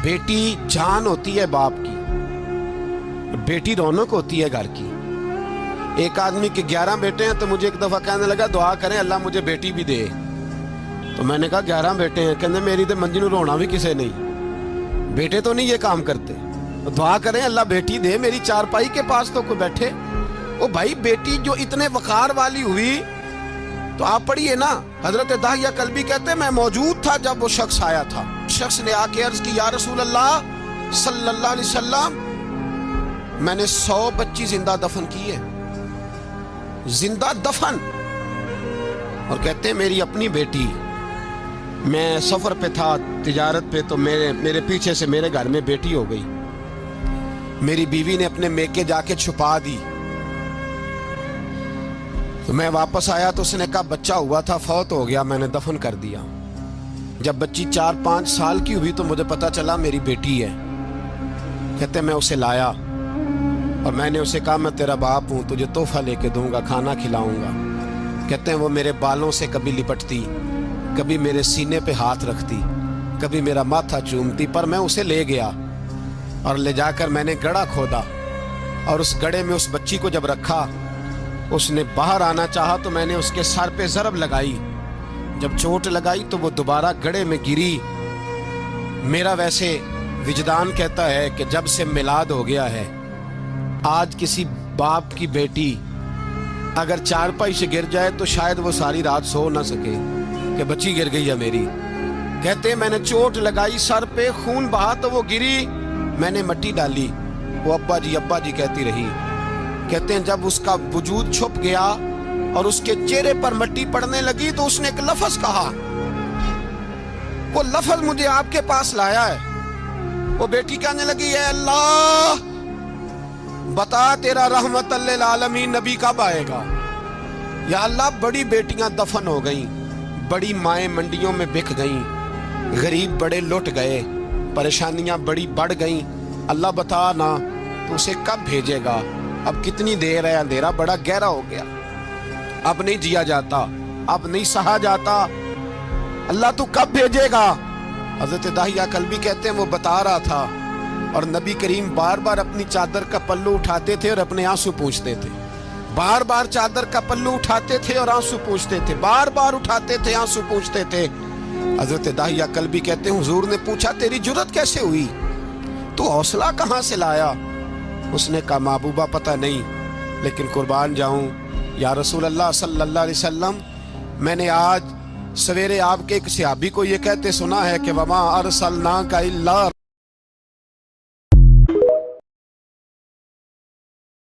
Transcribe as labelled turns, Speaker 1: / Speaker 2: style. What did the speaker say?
Speaker 1: बेटी जान होती है बाप की, बेटी रौनक होती है घर की। एक आदमी के 11 बेटे हैं तो मुझे एक दफा कहने लगा दुआ करें अल्लाह मुझे बेटी भी दे। तो मैंने कहा 11 बेटे हैं, कहने मेरी तो मंजी नूं रोना भी किसे नहीं, बेटे तो नहीं ये काम करते, तो दुआ करें अल्लाह बेटी दे, मेरी चारपाई के पास तो कोई बैठे। ओ भाई बेटी जो इतने वकार वाली हुई तो आप पढ़िए ना, हजरत दाहिया कल्बी कहते मैं मौजूद था जब वो शख्स आया था। शख्स ने आके अर्ज की या रसूल अल्लाह सल्लल्लाहु अलैहि वसल्लम मैंने 100 बच्ची जिंदा दफन की है, जिंदा दफन। और कहते हैं मेरी अपनी बेटी, मैं सफर पे था तिजारत पे, तो मेरे पीछे से मेरे घर में बेटी हो गई, मेरी बीवी ने अपने मेके जाके छुपा दी। तो मैं वापस आया तो उसने कहा बच्चा हुआ था, फौत हो गया, मैंने दफन कर दिया। जब बच्ची 4-5 साल की हुई तो मुझे पता चला मेरी बेटी है। कहते मैं उसे लाया और मैंने उसे कहा मैं तेरा बाप हूँ, तुझे तोहफा लेके दूंगा, खाना खिलाऊंगा। कहते हैं वो मेरे बालों से कभी लिपटती, कभी मेरे सीने पे हाथ रखती, कभी मेरा माथा चूमती, पर मैं उसे ले गया और ले जाकर मैंने गड्ढा खोदा और उस गड्ढे में उस बच्ची को जब रखा, उसने बाहर आना चाहा तो मैंने उसके सर पे ज़रब लगाई। जब चोट लगाई तो वो दोबारा गड्ढे में गिरी। मेरा वैसे विजदान कहता है कि जब से मिलाद हो गया है, आज किसी बाप की बेटी अगर चारपाई से गिर जाए तो शायद वो सारी रात सो ना सके कि बच्ची गिर गई है मेरी। कहते मैंने चोट लगाई, सर पे खून बहा तो वो गिरी, मैंने मिट्टी डाली, वो अब्बा जी कहती रही। कहते हैं जब उसका वजूद छुप गया और उसके चेहरे पर मिट्टी पड़ने लगी तो उसने एक लफ्ज कहा, वो लफ्ज मुझे आपके पास लाया है। वो बेटी कहने लगी है अल्लाह बता तेरा रहमत लिल आलमीन नबी कब आएगा। या अल्लाह बड़ी बेटियां दफन हो गईं, बड़ी माएं मंडियों में बिक गईं, गरीब बड़े लुट गए, परेशानियां बड़ी बढ़ गईं, अल्लाह बता ना तो उसे कब भेजेगा। अब कितनी देर है, अंधेरा बड़ा गहरा हो गया, अब नहीं जिया जाता, अब नहीं सहा जाता, अल्लाह तू कब भेजेगा। हजरत दाहिया कल्बी कहते हैं वो बता रहा था और नबी करीम बार बार अपनी चादर का पल्लू उठाते थे और अपने आंसू पूंछते थे, बार बार चादर का पल्लू उठाते थे और आंसू पूंछते थे, बार बार उठाते थे आंसू पूंछते थे। हजरत दाहिया कल्बी कहते हैं हुजूर ने पूछा तेरी जुर्रत कैसे हुई, तू हौसला कहाँ से लाया। उसने कहा महबूबा पता नहीं, लेकिन कुर्बान जाऊं या रसूल अल्लाह सल्लल्लाहु अलैहि वसल्लम, मैंने आज सवेरे आपके एक सहाबी को ये कहते सुना है कि वमा अरसलनाका इल्ला